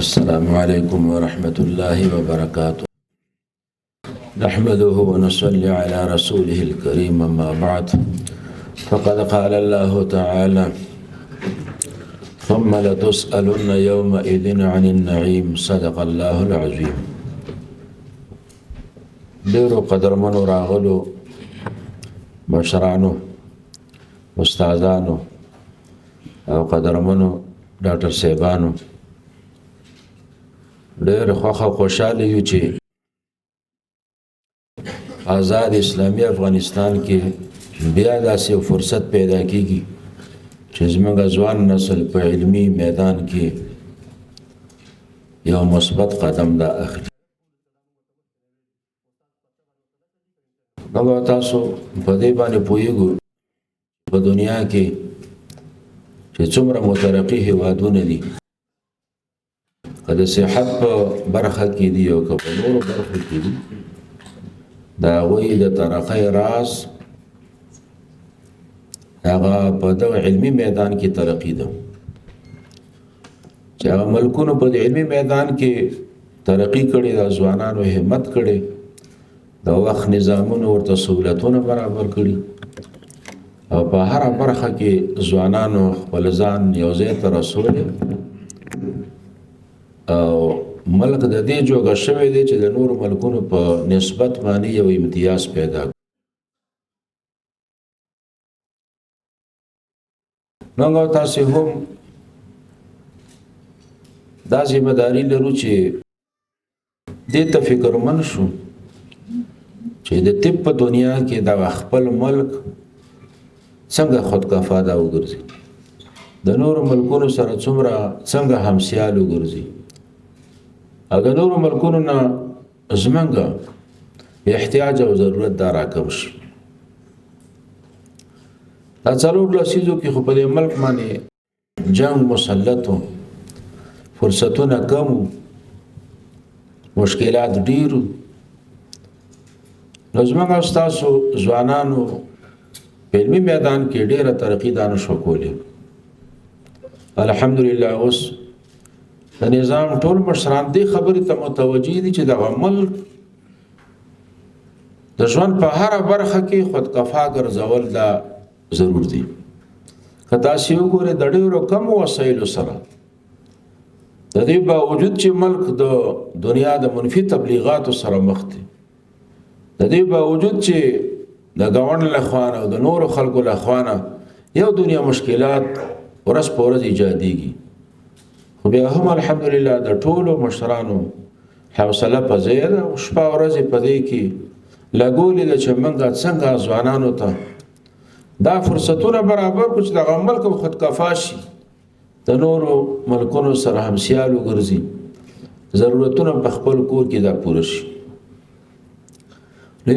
السلام عليكم ورحمة الله وبركاته. نحمده ونصلي على رسوله الكريم، أما بعد، فقد قال الله تعالى: ثم لتسألن يومئذ عن النعيم. صدق الله العظيم. ډیرو قدرمنو راغلو مشرانو، استادانو او قدرمنو ډاکټر صاحبانو، ډېر خوشاله یو چې آزاد اسلامي افغانستان کې بیا داسې فرصت پیدا کیږي چې زموږ ځوان نسل په علمي میدان کې یو مثبت قدم دا اخلي. نو تاسو په دې باندې پوهیږئ په دنیا کې چې څومره مترقي هیوادونه دي، که د صحت په برخه کې دي او که په نورو برخو کې دي، د هغوی د ترقۍ راز هغه په دغه علمي میدان کې ترقي ده. چې هغه ملکونو په علمي میدان کې ترقي کړې ده، ځوانانو همت کړي، د وخت نظامونو ورته سهولتونه برابر کړي، او په هره برخه کې ځوانانو خپل ځان یو ځای ته رسولی، او ملک د دې جوګه شوی دی چې د نورو ملکونو په نسبت باندې یو امتیاز پیدا کړي. نو تاسو هم دا ذمہ داری لرو چې دې ته فکرمن شو چې د طب په دنیا کې د خپل ملک څنګه خودکفا ده وګرځي، د نورو ملکونو سره څنګه همسیال وګرځي، او د نورو ملکونو نه زمونږ احتیاج او ضرورت دا راکم شي. دا څلور لسیزو کې خو په دې ملک باندې جنگ مسلط و، فرصتونه کم و، مشکلات ډیر و، نو زمونږ ستاسو ځوانانو په علمي میدان کې ډیره ترقي دا نشو کولی. الحمدلله اوس د نظام ټول مشران دې خبرې ته متوجه دي چې دغه ملک د ژوند په هره برخه کې خودکفا ګرځول دا ضرور دي. که تاسې وګورئ د ډېرو کمو وسایلو سره، د دې باوجود چې ملک د دنیا د منفي تبلیغاتو سره مخ دی، د دې باوجود چې د ګاونډ له خوا او د نورو خلکو له خوا یو دنیا مشکلات ورځ په ورځ ایجادېږي، خو بیا هم الحمدلله د ټولو مشرانو حوصله په ځای ده، او شپه ورځې په دې کې لګولې ده چې موږ څنګه ځوانانو ته دا فرصتونه برابر کړو چې دغه ملک خودکفا شي، د نورو ملکونو سره همسیال وګرځي، ضرورتونه په خپل کور کې دا پوره شي.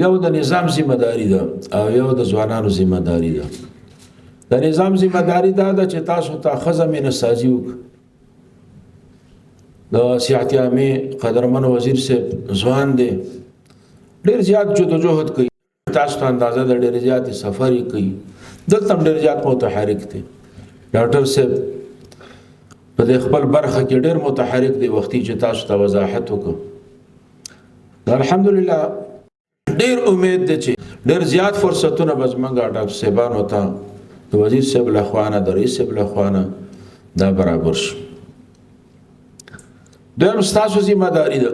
یو د نظام ذمہ داری ده او یو د ځوانانو ذمہ داری ده. د نظام ذمہ داری دا ده چې تاسو ته ښه زمینه سازي وکړي. د صحت عامې قدرمن وزیر صاحب ځوان دی، ډېر زیات جدوجهد کوي، تاسو ته اندازه ده ډېر زیات سفر یې کوي، دلته هم ډېر زیات متحرک دی. ډاکټر صاحب په دې خپل برخه کې ډېر متحرک دی، وختي چې تاسو ته وضاحت وکړو. الحمدلله ډېر امید دی چې ډېر زیات فرصتونه به زموږ ډاکټر صاحبانو ته د وزیر صاحب له خوا نه، د رئیس صاحب له خوا نه دا برابر شي. دویم ستاسو ذمہ داري ده.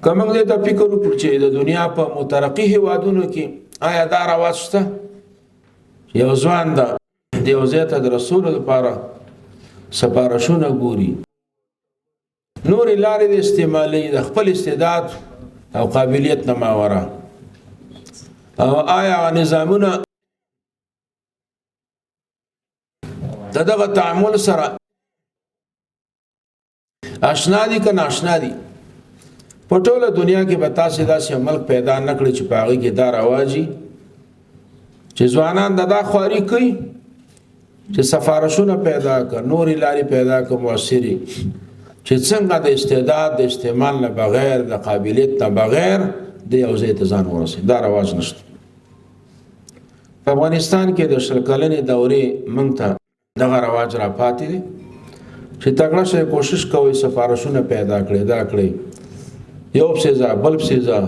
که موږ دې ته فکر وکړو چې د دنیا په مترقي هیوادونو کې آیا دا رواج شته یو ځوان ده د یو ځای ته د رسولو لپاره سفارشونه ګوري، نورې لارې د استعمالي د خپل استعداد او قابلیت نه ماوره، او آیا نظامونه د دغه تعامل سره آشنا دي که ناشنا دي؟ په ټوله دنیا کې به تاسې داسې ملک پیدا نه کړئ چې په هغې کې دا رواجي چې ځوانان د دا خواري کوي چې سفارشونه پیدا کړه، نورې لارې پیدا کړه مؤثرې، چې څنګه د استعداد د استعمال نه بغیر، د قابلیت نه بغیر د یو ځای ته ځان ورسوي. دا رواج نشته. په افغانستان کې د 100 کلنې دورې موږ ته دغه رواج را پاتې دی چې تکړه شي کوشش کوي سفارشونه پیدا کړي دا کړي یو پسې ځه بل پسې ځه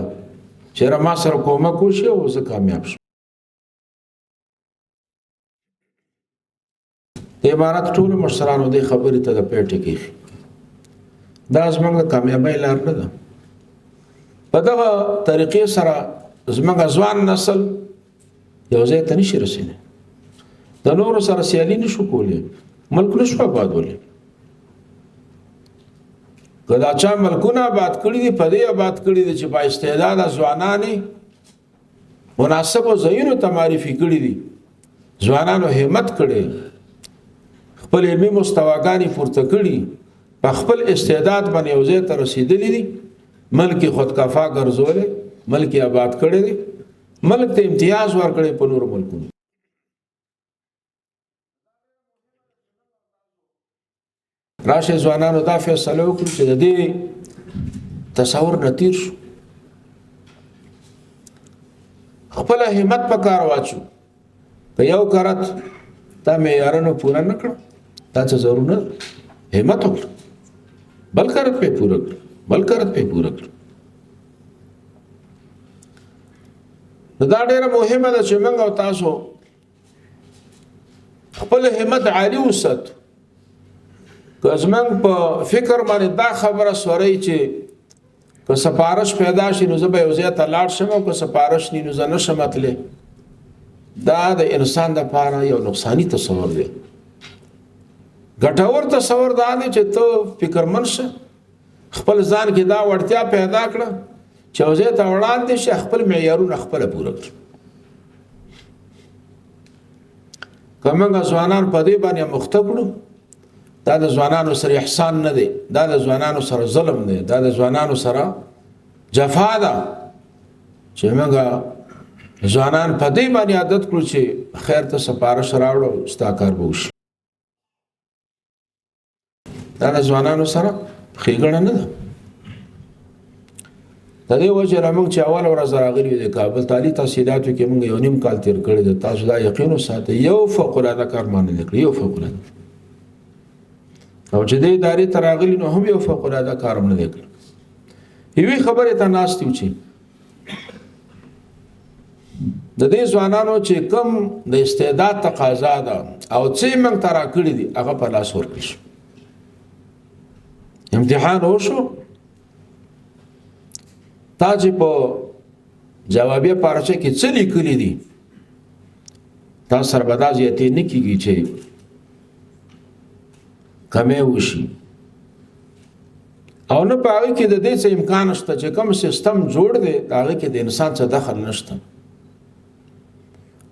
چېرې ما سره کومک وشي او زه کامیاب شم. د امارت ټولو مشرانو دې خبرې ته د پیټې کېښي. دا زموږ د کامیابۍ لار نه ده. په دغه طریقې سره زموږ ځوان نسل یو ځای ته نشي رسېدی. د نورو سره سیالي نشو کولی، ملک نشو آبادولی. که دا چا ملکونه آباد کړي دي په دې آباد کړي دي چې با استعداده ځوانان مناسبو ځایونو ته معرفي کړي دي، ځوانانو همت کړي، خپل علمي مستواګانې پورته کړي، په خپل استعداد باندې یو ځای ته رسېدلي دي، ملک خودکفا ګرځولی، ملک آباد کړی دی، ملک ته امتیاز ورکړی په نورو ملکونو. راشه ځوانانو دا فیصله وکړو چې د دې تصور نه تیر شو، خپله همت په کار واچو. په یو کرت دا معیارونه پوره نه کړه، دا څه ضرور نه، همت وکړه، بل کرت پې پوره کړه، بل کرت پې پوره کړه. دا ډیره مهمه ده چې موږ او تاسو خپل همت عالي وساتو. که زموږ په فکر باندې دا خبره سورئ چې که سفارش پیدا شي نو زه به یو ځای ته لاړ شم او که سفارش نی نو زه نشم تللی، دا د انسان دپاره یو نقصاني تصور دی. ګټور تصور دا دی چې ته فکرمند شه، خپل ځان کې دا وړتیا پیدا کړه چې یو ځای ته وړاندې شي، خپل معیارونه خپله پوره کړي. که موږ ځوانان په دې باندې مخته کړو، دا د ځوانانو سره احسان نه دی، دا د ځوانانو سره ظلم دی، دا د ځوانانو سره جفا ده چې موږ ځوانان په دې باندې عادت کړو چې خیر ته سفارش راوړو ستا کار به وشي. دا د ځوانانو سره ښېګڼه نه ده. د دې وجه نه موږ چې اول ورځ راغلي د کابل تعلیم تحصیلاتو کې موږ یو نیم کال تېر کړی دی. تاسو دا یقین وساتئ یو فوق‌العاده کار ما نه دی کړی، یو فوق‌العاده. او چې دې ادارې ته راغلي نو هم یو فوق‌العاده کار هم نه دی کړی. یوې خبرې ته ناست یو چې د دې ځوانانو چې کوم د استعداد تقاضا ده او څه موږ ته راکړي دي هغه په لاس ورکړي شو. امتحان وشو، تا چې په جوابیه پارچه کې څه لیکلي دي تا سره به دا زیاتې نه کېږي چې کمې وشي، او نه په هغې کې د دې څه امکان شته چې کوم سیستم جوړ دی د هغې کې د انسان څه دخل نشته.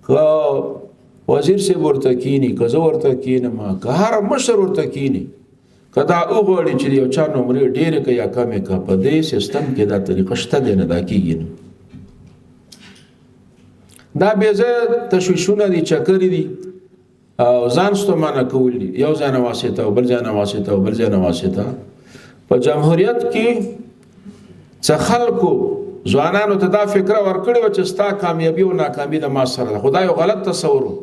که وزیر صاحب ورته کینی، که زه ورته کینم، که هر مشر ورته کینی، که دا وغواړي چې یو چا نمرې ډېرې که یا کمې که، په دې سیستم کې دا طریقه شته دی نه، دا کېږي نه. دا بې ځایه تشویشونه دي، چکرې دي او ځان ستومانه کول دي، یو ځای نه واسطه او بل ځای نه واسطه او بل ځای نه واسطه. په جمهوریت کې څه خلکو ځوانانو ته دا فکره ورکړې وه چې ستا کامیابي او ناکامي د ما سره ده. خو دا یو غلط تصور و.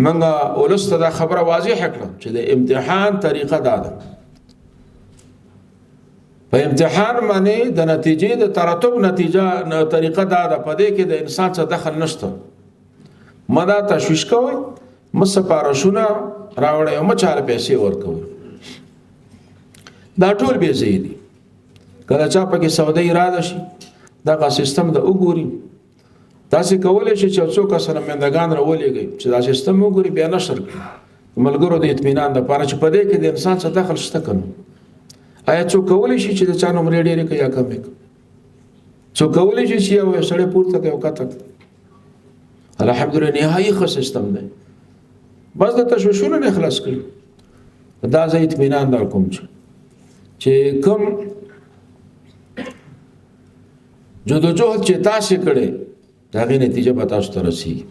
موږ ولس ته دا خبره واضحه کړه چې د امتحان طریقه دا ده. په امتحان باندې د نتیجې د ترتب نتیجه طریقه دا ده، په دې کې د انسان څه دخل نشته. مه دا تشویش کوئ، مه سفارشونه راوړئ او مه چاله پیسې ورکوئ. دا ټول بې ځایه دي. کله چا پکې سوده اراده شي دغه سیستم د وګوري، تاسې کولی شئ چې څو کسانه میندګان راولېږئ چې دا سیستم وګوري، بیا نشر کړي ملګرو د اطمینان دپاره چې په دې کې د انسان څه دخل شته که نه. آیا څوک کولی شي چې د چا نمرې ډېرې کړي یا کمې کړي؟ څوک کولی شي چې یو سړی پورته کړي او کښته کړي؟ الحمدلله نهایي ښه سیستم دی. بس د تشویشونو نه خلاص کړي. دا زه اطمینان در کوم چې کوم جدوجهد چې تاسې کړی د هغې نتیجه به تاسو ته رسېږي.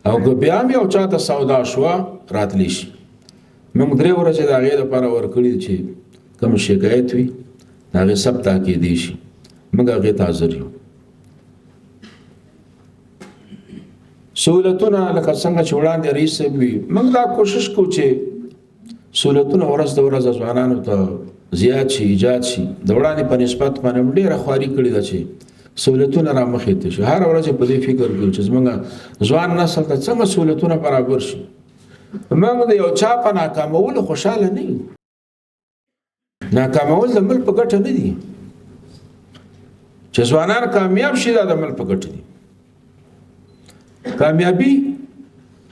او که بیا هم یو چا ته سودا شوه راتلی شي. موږ 3 ورځې د هغې لپاره ورکړي چې کوم شکایت وي د هغې ثبت کېدی شي، موږ هغې ته حاضر یو. سهولتونه لکه څنګه چې وړاندې رئیس صاحب وي، موږ دا کوشش کوو چې سهولتونه ورځ د ورځ ځوانانو ته زیات شي ایجاد شي د وړاندې په نسبت باندې ډېره خواري کړې ده چې سهولتونه را مخې ته شي. هر ورځ په دې فکر کوو چې زموږ ځوان نسل ته څنګه سهولتونه برابر شي. موږ د یو چا په ناکامولو خوشحاله نه یو. ناکامول د ملک په ګټه نه دي. چې ځوانان کامیاب شي دا د ملک په ګټه دي. کامیابی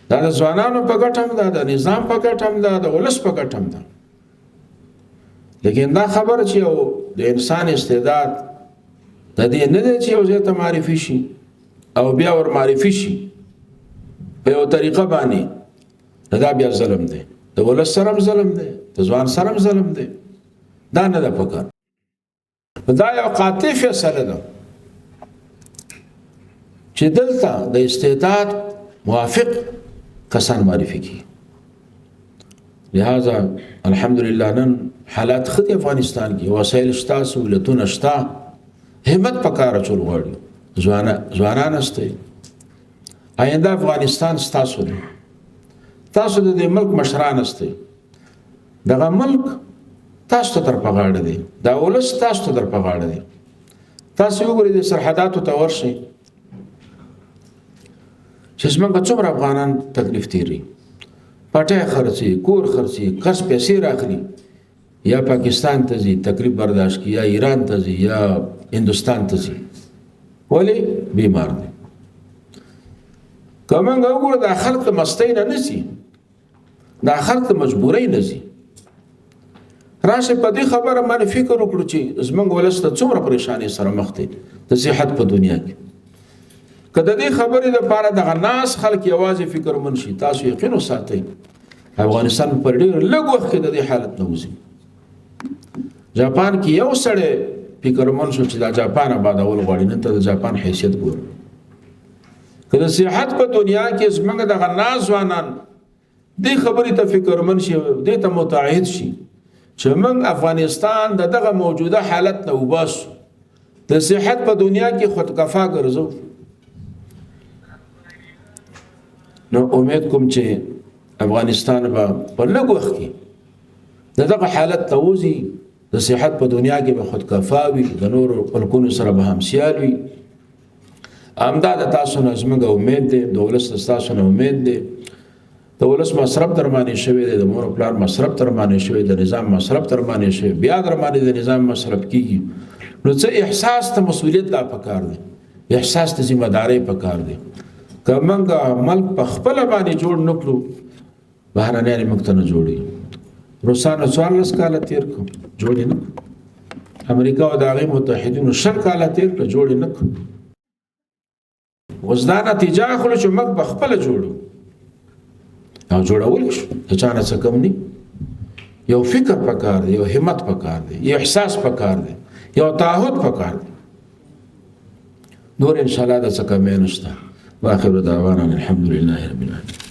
دا د ځوانانو په ګټه هم ده، د نظام په ګټه هم ده، د ولس په ګټه هم ده. لیکن دا خبره چې یو د انسان استعداد د دې نه دی چې یو ځای ته معرفي شي او بیا ور معرفي شي په یو طریقه باندې، دا بیا ظلم دی. د ولس سره هم ظلم دی، د ځوان سره هم ظلم دی. دا نه ده پکار. دا یو قاطع فیصله ده چې دلته د استعداد موافق کسان معرفي کی. لہذا الحمدلله نن حالات خدي افغانستان کې وسایل شته، سهولتونه شته، همت پکاره چول غواړي. ځوانان استه آینده افغانستان ستاسو دی. تاسو د دې ملک مشران استه. دغه ملک تاسو ته تر پغاړه دی. دا ولس تاسو ته تر پغاړه دی. تاسو وګورئ د سرحداتو ته ورشئ چې زموږ څومره افغانان تکلیف تیري، پټه خرڅي، کور خرڅي، کس پیسې راخلي، یا پاکستان ته ځي تکلیف برداشت کی، یا ایران ته ځي، یا هندوستان ته ځي. ولی بیمار دي. که موږ وګورو دا خلک د مستۍ نه نه ځي، دا خلک د مجبورۍ نه ځي. راشه په دې خبره باندې فکر وکړو چې زموږ ولس ته څومره پریشانۍ سره مخ دي د صحت په دنیا کې. که د دې خبرې لپاره دغه ناس خلک یوازې فکرمند شي، تاسو یقین وساتئ افغانستان په ډېر لږ وخت کې د دې حالت نه وځي. جاپان کې یو سړی فکرمند شو چې دا جاپان آبادول غواړي، نن ته د جاپان حیثیت ګورو. که د صحت په دنیا کې زموږ دغه ناس ځوانان دې خبرې ته فکرمند شي، دې ته متعهد شي چې موږ افغانستان د دغه موجوده حالت نه وباسو، د صحت په دنیا کې خودکفا ګرځو، نو امید کوم چې افغانستان به په لږ وخت کې د دغه حالت ته وځي، د صحت په دنیا کې به خودکفا وي، د نورو ملکونو سره به همسیال وي. همدا د تاسو نه زموږ امید دی، د ولس تاسو نه امید دی. د ولس مصرف در باندې شوی دی، د مور پلار مصرف در باندې شوی، د نظام مصرف در باندې شوی، بیا در باندې د نظام مصرف کیږي. نو څه احساس ته مسؤلیت لا پکار دی، احساس ته ذمہ داری پکار دی. که موږ ملک په خپل باندې جوړ نکړو، بهرنیان موږ ته نه جوړي. روسانو 14 کاله تیر کړ، جوړ نه. امریکا او د هغې متحدینو 20 کاله تیر کړ، جوړ نه کړ. اوس دا نتیجه اخلو چې موږ په خپل جوړو او جوړول شو. د چا نه څه کم نه. یو فکر پکار دی، یو همت پکار دی، یو احساس پکار دی، یو تعهد پکار دی. نور ان شاء الله د څه کمې نشته. واخر دعوانا الحمد لله رب العالمين.